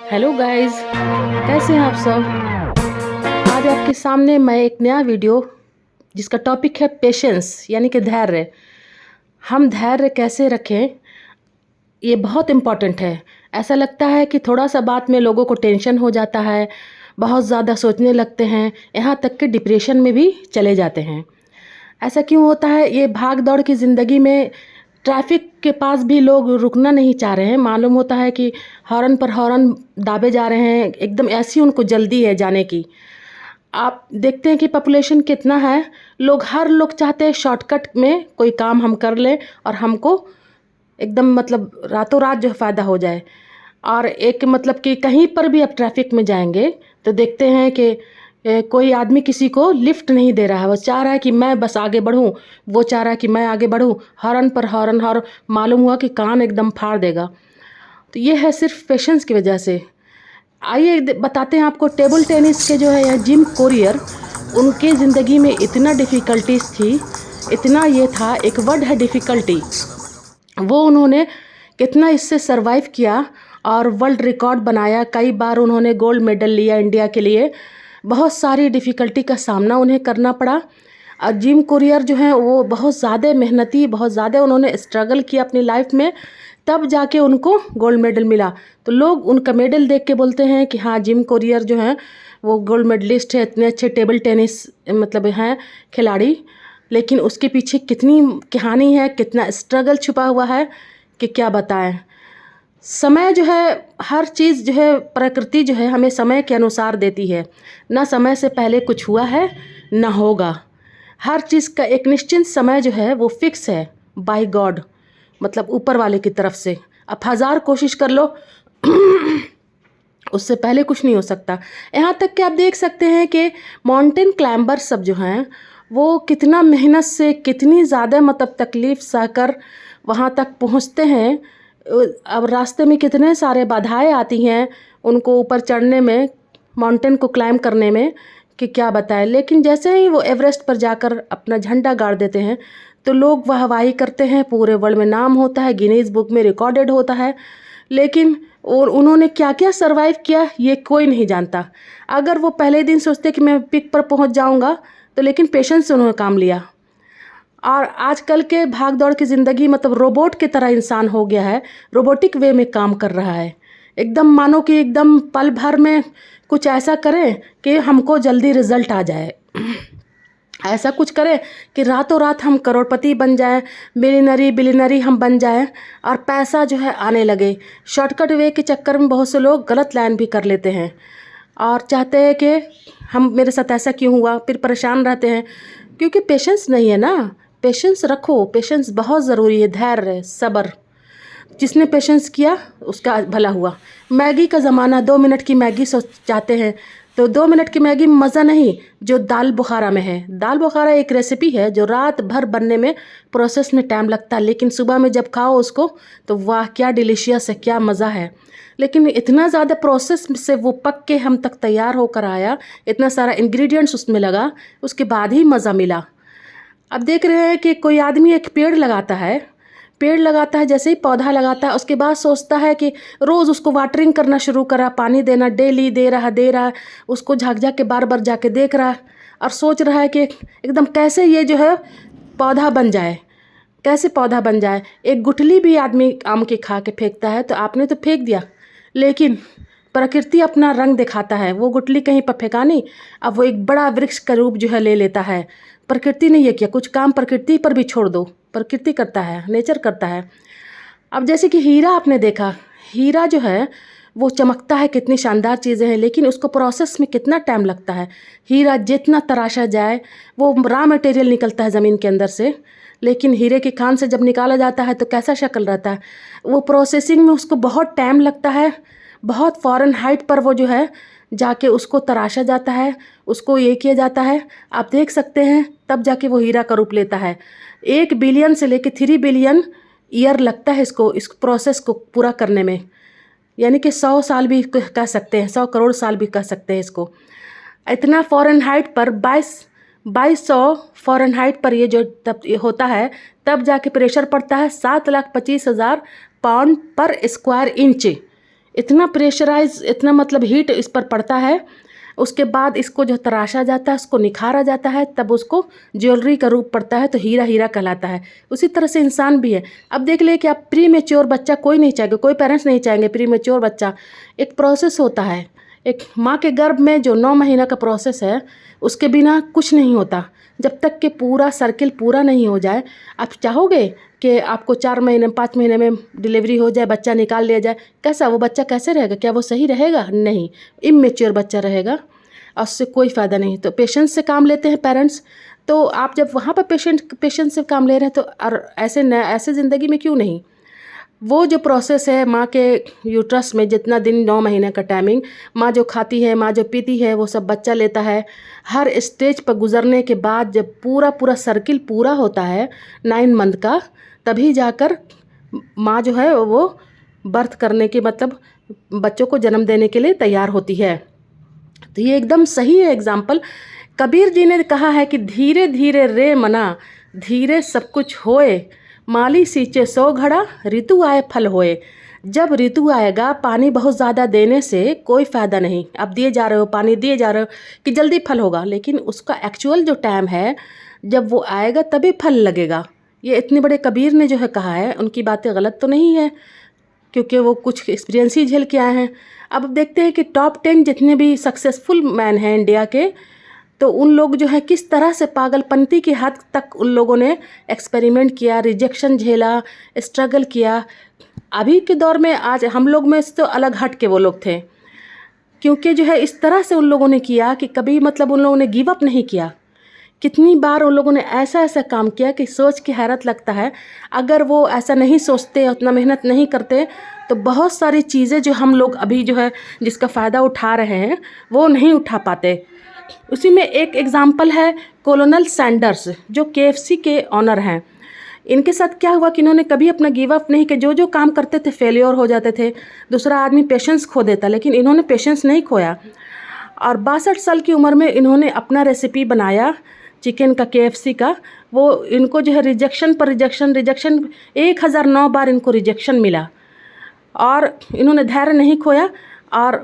Hello guys, कैसे हैं आप सब। आज आपके सामने मैं एक नया वीडियो जिसका टॉपिक है पेशेंस यानी कि धैर्य। हम धैर्य कैसे रखें, ये बहुत इम्पॉर्टेंट है। ऐसा लगता है कि थोड़ा सा बात में लोगों को टेंशन हो जाता है, बहुत ज़्यादा सोचने लगते हैं, यहाँ तक कि डिप्रेशन में भी चले जाते हैं। ऐसा क्यों होता है? ये भाग दौड़ की ज़िंदगी में ट्रैफिक के पास भी लोग रुकना नहीं चाह रहे हैं। मालूम होता है कि हॉर्न पर हॉर्न दाबे जा रहे हैं, एकदम ऐसी उनको जल्दी है जाने की। आप देखते हैं कि पॉपुलेशन कितना है, हर लोग चाहते हैं शॉर्टकट में कोई काम हम कर लें और हमको एकदम मतलब रातों रात जो फ़ायदा हो जाए। और एक मतलब कि कहीं पर भी आप ट्रैफिक में जाएंगे तो देखते हैं कि कोई आदमी किसी को लिफ्ट नहीं दे रहा है। वो चाह रहा है कि मैं बस आगे बढ़ूं, वो चाह रहा है कि मैं आगे बढ़ूं। हॉर्न पर हॉर्न, हॉर्न मालूम हुआ कि कान एकदम फाड़ देगा। तो ये है सिर्फ पेशेंस की वजह से। आइए बताते हैं आपको। टेबल टेनिस के जो है या जिम कोरियर, उनके ज़िंदगी में इतना डिफ़िकल्टीज थी, इतना ये था, एक वर्ड है डिफ़िकल्टी। वो उन्होंने कितना इससे सरवाइव किया और वर्ल्ड रिकॉर्ड बनाया। कई बार उन्होंने गोल्ड मेडल लिया इंडिया के लिए। बहुत सारी डिफ़िकल्टी का सामना उन्हें करना पड़ा। और जिम कुरियर जो हैं वो बहुत ज़्यादा मेहनती, बहुत ज़्यादा उन्होंने स्ट्रगल किया अपनी लाइफ में, तब जाके उनको गोल्ड मेडल मिला। तो लोग उनका मेडल देख के बोलते हैं कि हाँ, जिम कुरियर जो हैं वो गोल्ड मेडलिस्ट है, इतने अच्छे टेबल टेनिस मतलब हैं खिलाड़ी। लेकिन उसके पीछे कितनी कहानी है, कितना स्ट्रगल छुपा हुआ है कि क्या बताएं। समय जो है, हर चीज़ जो है, प्रकृति जो है हमें समय के अनुसार देती है। ना समय से पहले कुछ हुआ है ना होगा। हर चीज़ का एक निश्चित समय जो है वो फिक्स है बाय गॉड, मतलब ऊपर वाले की तरफ से। आप हज़ार कोशिश कर लो उससे पहले कुछ नहीं हो सकता। यहाँ तक कि आप देख सकते हैं कि माउंटेन क्लाइंबर सब जो हैं वो कितना मेहनत से, कितनी ज़्यादा मतलब तकलीफ़ सहकर वहाँ तक पहुँचते हैं। अब रास्ते में कितने सारे बाधाएं आती हैं उनको ऊपर चढ़ने में, माउंटेन को क्लाइंब करने में, कि क्या बताएं। लेकिन जैसे ही वो एवरेस्ट पर जाकर अपना झंडा गाड़ देते हैं तो लोग वाहवाही करते हैं, पूरे वर्ल्ड में नाम होता है, गिनीज बुक में रिकॉर्डेड होता है। लेकिन और उन्होंने क्या क्या सरवाइव किया ये कोई नहीं जानता। अगर वो पहले दिन सोचते कि मैं पिक पर पहुंच जाऊंगा तो, लेकिन पेशेंस से उन्होंने काम लिया। और आजकल के भाग दौड़ की ज़िंदगी मतलब रोबोट की तरह इंसान हो गया है, रोबोटिक वे में काम कर रहा है। एकदम मानो कि एकदम पल भर में कुछ ऐसा करें कि हमको जल्दी रिजल्ट आ जाए। ऐसा कुछ करें कि रातों रात हम करोड़पति बन जाएं, मिलियनरी बिलियनरी हम बन जाएं और पैसा जो है आने लगे। शॉर्टकट वे के चक्कर में बहुत से लोग गलत लाइन भी कर लेते हैं और चाहते हैं कि हम, मेरे साथ ऐसा क्यों हुआ, फिर परेशान रहते हैं क्योंकि पेशेंस नहीं है ना। पेशेंस रखो, पेशेंस बहुत ज़रूरी है, धैर्य, सब्र। जिसने पेशेंस किया उसका भला हुआ। मैगी का ज़माना, 2 मिनट की मैगी सोच चाहते हैं तो 2 मिनट की मैगी में मज़ा नहीं जो दाल बुखारा में है। दाल बुखारा एक रेसिपी है जो रात भर बनने में, प्रोसेस में टाइम लगता है, लेकिन सुबह में जब खाओ उसको तो वाह क्या डिलीशियस है, क्या मज़ा है। लेकिन इतना ज़्यादा प्रोसेस से वो पक के हम तक तैयार होकर आया, इतना सारा इंग्रेडिएंट्स उसमें लगा, उसके बाद ही मज़ा मिला। अब देख रहे हैं कि कोई आदमी एक पेड़ लगाता है, पेड़ लगाता है, जैसे ही पौधा लगाता है उसके बाद सोचता है कि रोज़ उसको वाटरिंग करना शुरू करा, पानी देना, डेली दे रहा है, उसको झाँक झाँक के बार बार जाके देख रहा है और सोच रहा है कि एकदम कैसे ये जो है पौधा बन जाए, कैसे पौधा बन जाए। एक गुठली भी आदमी आम के खा के फेंकता है तो आपने तो फेंक दिया, लेकिन प्रकृति अपना रंग दिखाता है। वो गुठली कहीं पर फेंका नहीं, अब वो एक बड़ा वृक्ष का रूप जो है ले लेता है। प्रकृति ने ये किया, कुछ काम प्रकृति पर भी छोड़ दो, प्रकृति करता है, नेचर करता है। अब जैसे कि हीरा आपने देखा, हीरा जो है वो चमकता है, कितनी शानदार चीज़ें हैं, लेकिन उसको प्रोसेस में कितना टाइम लगता है। हीरा जितना तराशा जाए, वो रॉ मटेरियल निकलता है ज़मीन के अंदर से, लेकिन हीरे की खान से जब निकाला जाता है तो कैसा शक्ल रहता है। वो प्रोसेसिंग में उसको बहुत टाइम लगता है, बहुत फॉरेन हाइट पर वो जो है जाके उसको तराशा जाता है, उसको ये किया जाता है। आप देख सकते हैं तब जाके वो हीरा का रूप लेता है। 1 बिलियन से लेके 3 बिलियन ईयर लगता है इसको, इस प्रोसेस को पूरा करने में। यानी कि 100 साल भी कह सकते हैं, 100 करोड़ साल भी कह सकते हैं इसको। इतना फ़ारेनहाइट पर 2200 फ़ारेनहाइट पर ये जो तब ये होता है, तब जाके प्रेशर पड़ता है 7,25,000 पाउंड पर स्क्वायर इंच। इतना प्रेशराइज, इतना मतलब हीट इस पर पड़ता है। उसके बाद इसको जो तराशा जाता है, उसको निखारा जाता है, तब उसको ज्वेलरी का रूप पड़ता है, तो हीरा हीरा कहलाता है। उसी तरह से इंसान भी है। अब देख ले कि आप प्री मेच्योर बच्चा कोई नहीं चाहेगा, कोई पेरेंट्स नहीं चाहेंगे प्री मेच्योर बच्चा। एक प्रोसेस होता है, एक माँ के गर्भ में जो 9 महीना का प्रोसेस है, उसके बिना कुछ नहीं होता। जब तक कि पूरा सर्किल पूरा नहीं हो जाए, आप चाहोगे कि आपको 4 महीने 5 महीने में डिलीवरी हो जाए, बच्चा निकाल लिया जाए? कैसा वो बच्चा कैसे रहेगा? क्या वो सही रहेगा? नहीं, इमेच्योर बच्चा रहेगा और उससे कोई फ़ायदा नहीं। तो पेशेंस से काम लेते हैं पेरेंट्स। तो आप जब वहाँ पर पेशेंस से काम ले रहे हैं, तो और ऐसे ज़िंदगी में क्यों नहीं? वो जो प्रोसेस है माँ के यूट्रस में, जितना दिन 9 महीने का टाइमिंग, माँ जो खाती है, माँ जो पीती है, वो सब बच्चा लेता है। हर स्टेज पर गुजरने के बाद जब पूरा सर्किल पूरा होता है 9 मंथ का, तभी जाकर माँ जो है वो बर्थ करने के मतलब बच्चों को जन्म देने के लिए तैयार होती है। तो ये एकदम सही है एग्जाम्पल। कबीर जी ने कहा है कि धीरे धीरे रे मना, धीरे सब कुछ होए, माली सींचे 100 घड़ा, ऋतु आए फल होए। जब ऋतु आएगा, पानी बहुत ज़्यादा देने से कोई फ़ायदा नहीं। आप दिए जा रहे हो, पानी दिए जा रहे हो कि जल्दी फल होगा, लेकिन उसका एक्चुअल जो टाइम है, जब वो आएगा तभी फल लगेगा। ये इतने बड़े कबीर ने जो है कहा है, उनकी बातें गलत तो नहीं है, क्योंकि वो कुछ एक्सपीरियंस ही झेल के आए हैं। अब देखते हैं कि टॉप 10 जितने भी सक्सेसफुल मैन हैं इंडिया के, तो उन लोग जो है किस तरह से पागलपंती की हद तक उन लोगों ने एक्सपेरिमेंट किया, रिजेक्शन झेला, स्ट्रगल किया। अभी के दौर में आज हम लोग में से तो अलग हट के वो लोग थे, क्योंकि जो है इस तरह से उन लोगों ने किया कि कभी मतलब उन लोगों ने गिव अप नहीं किया। कितनी बार उन लोगों ने ऐसा ऐसा काम किया कि सोच के हैरत लगता है। अगर वो ऐसा नहीं सोचते, उतना मेहनत नहीं करते, तो बहुत सारी चीज़ें जो हम लोग अभी जो है जिसका फ़ायदा उठा रहे हैं, वो नहीं उठा पाते। उसी में एक एग्ज़ाम्पल है कोलोनल सैंडर्स, जो KFC के ऑनर हैं। इनके साथ क्या हुआ कि इन्होंने कभी अपना गिव अप नहीं किया। जो काम करते थे फेलियर हो जाते थे, दूसरा आदमी पेशेंस खो देता, लेकिन इन्होंने पेशेंस नहीं खोया। और 62 साल की उम्र में इन्होंने अपना रेसिपी बनाया चिकन का, KFC का। वो इनको जो है रिजेक्शन पर रिजेक्शन 1009 बार इनको रिजेक्शन मिला, और इन्होंने धैर्य नहीं खोया। और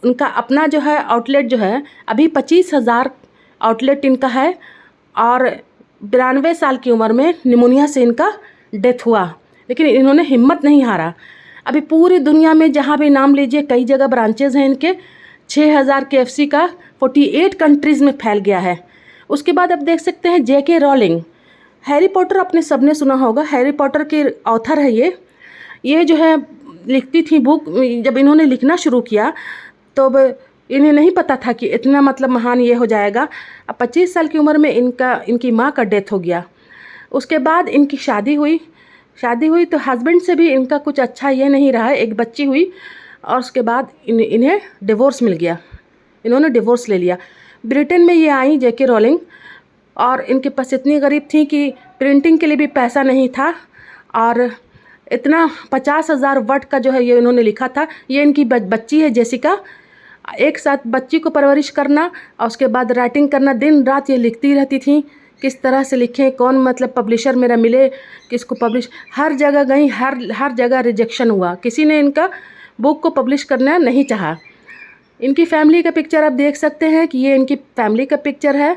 उनका अपना जो है आउटलेट जो है, अभी 25,000 आउटलेट इनका है। और 92 साल की उम्र में निमोनिया से इनका डेथ हुआ, लेकिन इन्होंने हिम्मत नहीं हारा। अभी पूरी दुनिया में जहाँ भी नाम लीजिए, कई जगह ब्रांचेज़ हैं इनके। 6,000 KFC का 48 कंट्रीज़ में फैल गया है। उसके बाद आप देख सकते हैं JK रॉलिंग, हैरी पॉटर आपने सबने सुना होगा, हैरी पॉटर के ऑथर है ये जो है लिखती थी बुक। जब इन्होंने लिखना शुरू किया तो इन्हें नहीं पता था कि इतना मतलब महान ये हो जाएगा। अब 25 साल की उम्र में इनकी माँ का डेथ हो गया। उसके बाद इनकी शादी हुई तो हस्बैंड से भी इनका कुछ अच्छा ये नहीं रहा। एक बच्ची हुई और उसके बाद इन्हें डिवोर्स मिल गया। इन्होंने डिवोर्स ले लिया। ब्रिटेन में ये आई JK रॉलिंग, और इनके पास इतनी गरीब थी कि प्रिंटिंग के लिए भी पैसा नहीं था। और इतना 50,000 वर्ड का जो है ये इन्होंने लिखा था। ये इनकी बच्ची है जेसिका। एक साथ बच्ची को परवरिश करना और उसके बाद राइटिंग करना, दिन रात ये लिखती रहती थी किस तरह से लिखें, कौन मतलब पब्लिशर मेरा मिले, किसको पब्लिश। हर जगह गई, हर जगह रिजेक्शन हुआ, किसी ने इनका बुक को पब्लिश करना नहीं चाहा। इनकी फैमिली का पिक्चर आप देख सकते हैं कि ये इनकी फैमिली का पिक्चर है।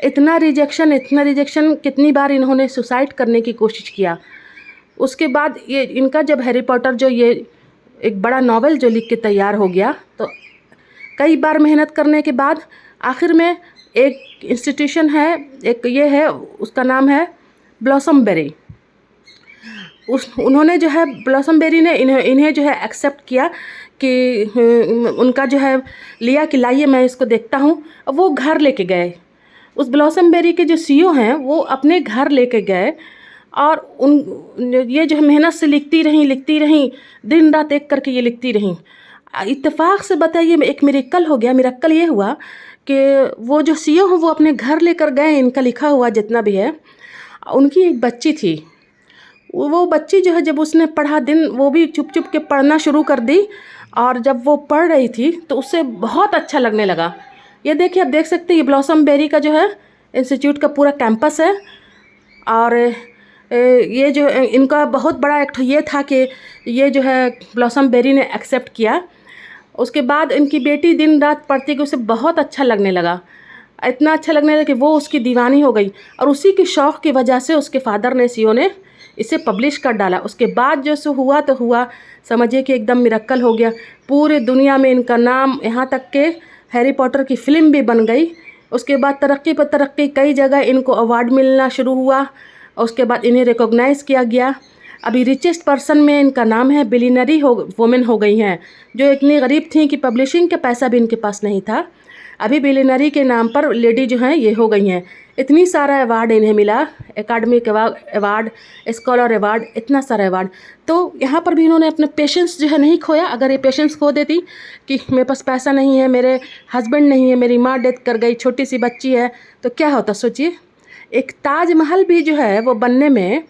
इतना रिजेक्शन, कितनी बार इन्होंने सुसाइड करने की कोशिश किया। उसके बाद ये इनका जब हैरी पॉटर जो ये एक बड़ा नॉवेल जो लिख के तैयार हो गया, तो कई बार मेहनत करने के बाद आखिर में एक इंस्टीट्यूशन है, एक ये है, उसका नाम है ब्लॉसमबेरी। उन्होंने जो है ब्लॉसमबेरी ने इन्हें जो है एक्सेप्ट किया कि उनका जो है लिया कि लाइए मैं इसको देखता हूँ। वो घर लेके गए। उस ब्लॉसमबेरी के जो CEO हैं वो अपने घर लेके गए, और ये जो है मेहनत से लिखती रहीं, दिन रात एक करके ये लिखती रहीं। इत्तेफाक से बताइए, एक मिरेकल हो गया। मिरेकल ये हुआ कि वो जो CEO हैं वो अपने घर लेकर गए इनका लिखा हुआ जितना भी है। उनकी एक बच्ची थी, वो बच्ची जो है जब उसने पढ़ा, दिन वो भी चुप के पढ़ना शुरू कर दी, और जब वो पढ़ रही थी तो उससे बहुत अच्छा लगने लगा। ये देखिए, आप देख सकते हैं ये ब्लॉसमबेरी का जो है इंस्टीट्यूट का पूरा कैंपस है। और ये जो इनका बहुत बड़ा एक ये था कि ये जो है ब्लॉसम बेरी ने एक्सेप्ट किया। उसके बाद इनकी बेटी दिन रात पढ़ती कि उसे बहुत अच्छा लगने लगा, इतना अच्छा लगने लगा कि वो उसकी दीवानी हो गई। और उसी के शौक़ की वजह से उसके फादर ने सीईओ ने इसे पब्लिश कर डाला। उसके बाद जो सो हुआ तो हुआ, समझिए कि एकदम मिरेकल हो गया। पूरे दुनिया में इनका नाम, यहाँ तक के हैरी पॉटर की फ़िल्म भी बन गई। उसके बाद तरक्की पर तरक्की, कई जगह इनको अवार्ड मिलना शुरू हुआ और उसके बाद इन्हें रिकॉग्नाइज़ किया गया। अभी रिचेस्ट पर्सन में इनका नाम है, बिलियनरी वुमेन हो गई हैं, जो इतनी गरीब थी कि पब्लिशिंग का पैसा भी इनके पास नहीं था, अभी बिलियनरी के नाम पर लेडी जो हैं ये हो गई हैं। इतनी सारा अवार्ड इन्हें मिला, एकेडमिक अवार्ड, स्कॉलर अवार्ड, इतना सारा अवार्ड। तो यहाँ पर भी इन्होंने अपने पेशेंस जो है नहीं खोया। अगर ये पेशेंस खो देती कि मेरे पास पैसा नहीं है, मेरे हस्बैंड नहीं है, मेरी माँ डेथ कर गई, छोटी सी बच्ची है, तो क्या होता सोचिए। एक ताजमहल भी जो है वो बनने में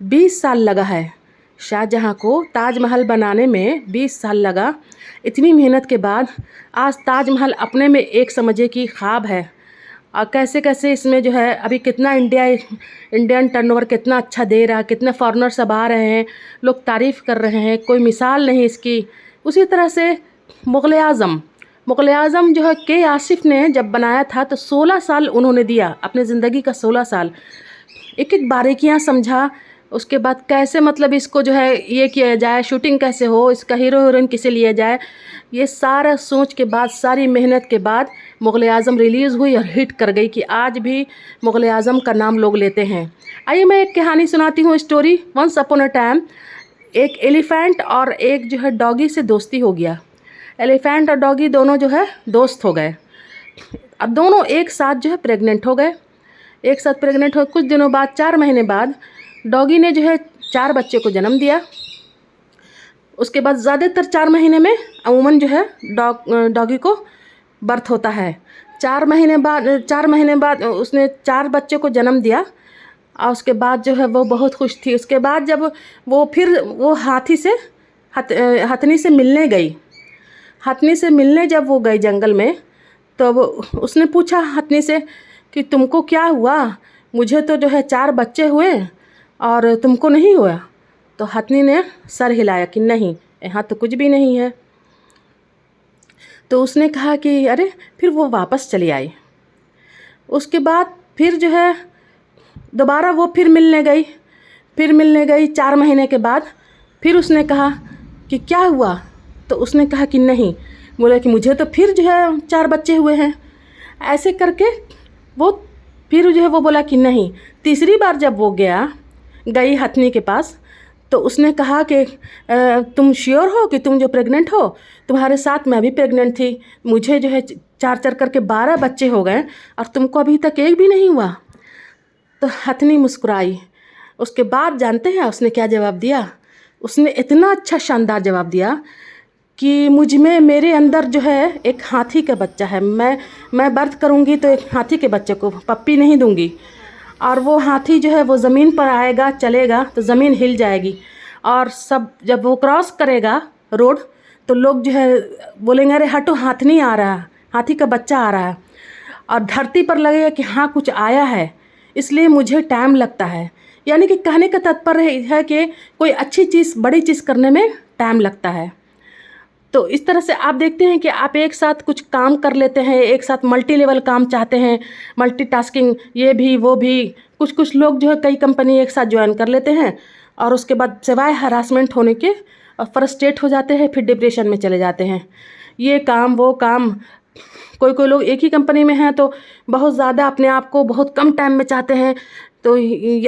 20 साल लगा है। शाहजहाँ को ताजमहल बनाने में 20 साल लगा। इतनी मेहनत के बाद आज ताजमहल अपने में एक समझिए कि ख्वाब है। और कैसे कैसे इसमें जो है अभी कितना इंडियन टर्नओवर कितना अच्छा दे रहा है, कितने फॉरेनर्स अब आ रहे हैं, लोग तारीफ़ कर रहे हैं, कोई मिसाल नहीं इसकी। उसी तरह से मुग़ल आज़म जो है के आसिफ ने जब बनाया था तो 16 साल उन्होंने दिया, अपने ज़िंदगी का 16 साल, एक एक बारीकियाँ समझा। उसके बाद कैसे मतलब इसको जो है ये किया जाए, शूटिंग कैसे हो, इसका हीरो हीरोइन किसे लिया जाए, ये सारा सोच के बाद, सारी मेहनत के बाद मुग़ल आज़म रिलीज़ हुई और हिट कर गई कि आज भी मुग़ल आज़म का नाम लोग लेते हैं। आइए मैं एक कहानी सुनाती हूँ, story. Once upon a time एक एलिफेंट और एक जो है डॉगी से दोस्ती हो गया। एलिफेंट और डॉगी दोनों जो है दोस्त हो गए। अब दोनों एक साथ जो है प्रेग्नेंट हो गए। एक साथ प्रेग्नेंट हो कुछ दिनों बाद, 4 महीने बाद डॉगी ने जो है 4 बच्चे को जन्म दिया। उसके बाद ज़्यादातर 4 महीने में अमूमन जो है डॉगी को बर्थ होता है। 4 महीने बाद उसने 4 बच्चे को जन्म दिया और उसके बाद जो है वो बहुत खुश थी। उसके बाद जब वो हथनी से मिलने गई, हथनी से मिलने जब वो गई जंगल में, तो उसने पूछा हथनी से कि तुमको क्या हुआ, मुझे तो जो है 4 बच्चे हुए और तुमको नहीं हुआ। तो हथनी ने सर हिलाया कि नहीं, यहाँ तो कुछ भी नहीं है। तो उसने कहा कि अरे, फिर वो वापस चली आई। उसके बाद फिर जो है दोबारा वो फिर मिलने गई 4 महीने के बाद। फिर उसने कहा कि क्या हुआ, तो उसने कहा कि नहीं, बोला कि मुझे तो फिर जो है 4 बच्चे हुए हैं। ऐसे करके वो फिर जो है वो बोला कि नहीं। तीसरी बार जब वो गई हथनी के पास, तो उसने कहा कि तुम श्योर हो कि तुम जो प्रेग्नेंट हो, तुम्हारे साथ मैं भी प्रेग्नेंट थी, मुझे जो है 4 करके 12 बच्चे हो गए और तुमको अभी तक एक भी नहीं हुआ। तो हथनी मुस्कुराई। उसके बाद जानते हैं उसने क्या जवाब दिया? उसने इतना अच्छा शानदार जवाब दिया कि मेरे अंदर जो है एक हाथी का बच्चा है। मैं बर्थ करूँगी तो एक हाथी के बच्चे को पप्पी नहीं दूँगी, और वो हाथी जो है वो ज़मीन पर आएगा, चलेगा तो ज़मीन हिल जाएगी, और सब जब वो क्रॉस करेगा रोड तो लोग जो है बोलेंगे अरे हटो, हाथी आ रहा है, हाथी का बच्चा आ रहा है। और धरती पर लगेगा कि हाँ कुछ आया है, इसलिए मुझे टाइम लगता है। यानी कि कहने का तात्पर्य है कि कोई अच्छी चीज़, बड़ी चीज़ करने में टाइम लगता है। तो इस तरह से आप देखते हैं कि आप एक साथ कुछ काम कर लेते हैं, एक साथ मल्टी लेवल काम चाहते हैं, मल्टीटास्किंग, ये भी वो भी। कुछ लोग जो है कई कंपनी एक साथ ज्वाइन कर लेते हैं और उसके बाद सिवाय हरासमेंट होने के फ्रस्ट्रेट हो जाते हैं, फिर डिप्रेशन में चले जाते हैं। ये काम वो काम, कोई लोग एक ही कंपनी में हैं तो बहुत ज़्यादा अपने आप को बहुत कम टाइम में चाहते हैं, तो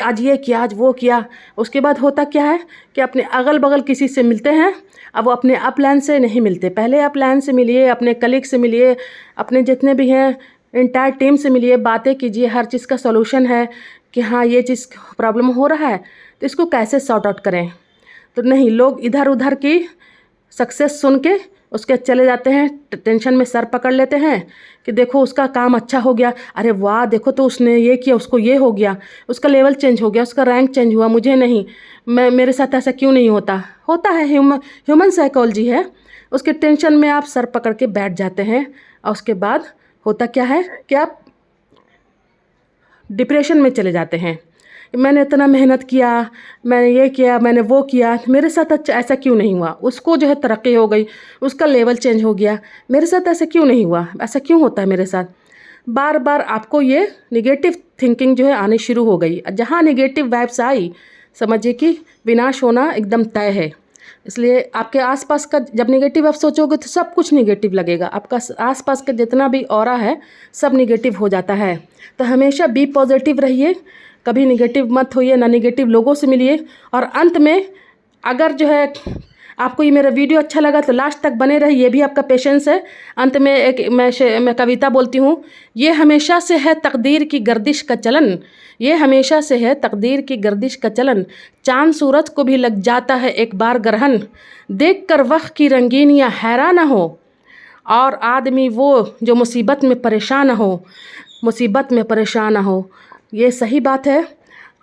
आज ये किया, आज वो किया। उसके बाद होता क्या है कि अपने अगल बगल किसी से मिलते हैं, अब वो अपने अपलाइन से नहीं मिलते। पहले अपलाइन से मिलिए, अपने कलीग से मिलिए, अपने जितने भी हैं इंटायर टीम से मिलिए, बातें कीजिए, हर चीज़ का सॉल्यूशन है कि हाँ ये चीज़ प्रॉब्लम हो रहा है तो इसको कैसे सॉर्ट आउट करें। तो नहीं, लोग इधर उधर की सक्सेस सुन के उसके चले जाते हैं, टेंशन में सर पकड़ लेते हैं कि देखो उसका काम अच्छा हो गया, अरे वाह देखो तो उसने ये किया, उसको ये हो गया, उसका लेवल चेंज हो गया, उसका रैंक चेंज हुआ, मुझे नहीं, मेरे साथ ऐसा क्यों नहीं होता है। ह्यूमन साइकोलॉजी है। उसके टेंशन में आप सर पकड़ के बैठ जाते हैं और उसके बाद होता क्या है कि आप डिप्रेशन में चले जाते हैं मैंने इतना मेहनत किया, मैंने ये किया, मैंने वो किया, मेरे साथ अच्छा ऐसा क्यों नहीं हुआ। उसको जो है तरक्की हो गई, उसका लेवल चेंज हो गया, मेरे साथ ऐसा क्यों नहीं हुआ, ऐसा क्यों होता है मेरे साथ। बार बार आपको ये निगेटिव थिंकिंग जो है आनी शुरू हो गई। जहाँ निगेटिव वाइब्स आई, समझिए कि विनाश होना एकदम तय है। इसलिए आपके आसपास का जब निगेटिव आप सोचोगे तो सब कुछ निगेटिव लगेगा। आपका आसपास का जितना भी ऑरा है सब निगेटिव हो जाता है। तो हमेशा बी पॉजिटिव रहिए, कभी निगेटिव मत होइए, ना निगेटिव लोगों से मिलिए। और अंत में अगर जो है आपको ये मेरा वीडियो अच्छा लगा तो लास्ट तक बने रहिए, ये भी आपका पेशेंस है। अंत में एक मैं कविता बोलती हूँ। ये हमेशा से है तकदीर की गर्दिश का चलन, ये हमेशा से है तकदीर की गर्दिश का चलन, चांद सूरज को भी लग जाता है एक बार ग्रहण, देख कर वक्त की रंगीनियाँ हैरान न हो, और आदमी वो जो मुसीबत में परेशान हो, मुसीबत में परेशान न हो। ये सही बात है।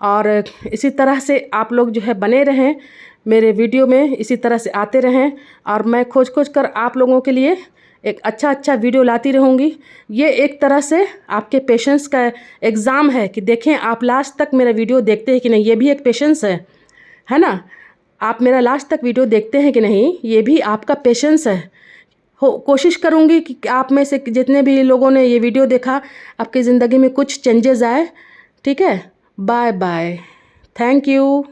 और इसी तरह से आप लोग जो है बने रहें मेरे वीडियो में, इसी तरह से आते रहें, और मैं खोज खोज कर आप लोगों के लिए एक अच्छा वीडियो लाती रहूँगी। ये एक तरह से आपके पेशेंस का एग्ज़ाम है कि देखें आप लास्ट तक मेरा वीडियो देखते हैं कि नहीं। ये भी एक पेशेंस है ना। आप मेरा लास्ट तक वीडियो देखते हैं कि नहीं, ये भी आपका पेशेंस है। कोशिश करूँगी कि आप में से जितने भी लोगों ने ये वीडियो देखा, आपकी ज़िंदगी में कुछ चेंजेस आए। ठीक है, बाय बाय, थैंक यू।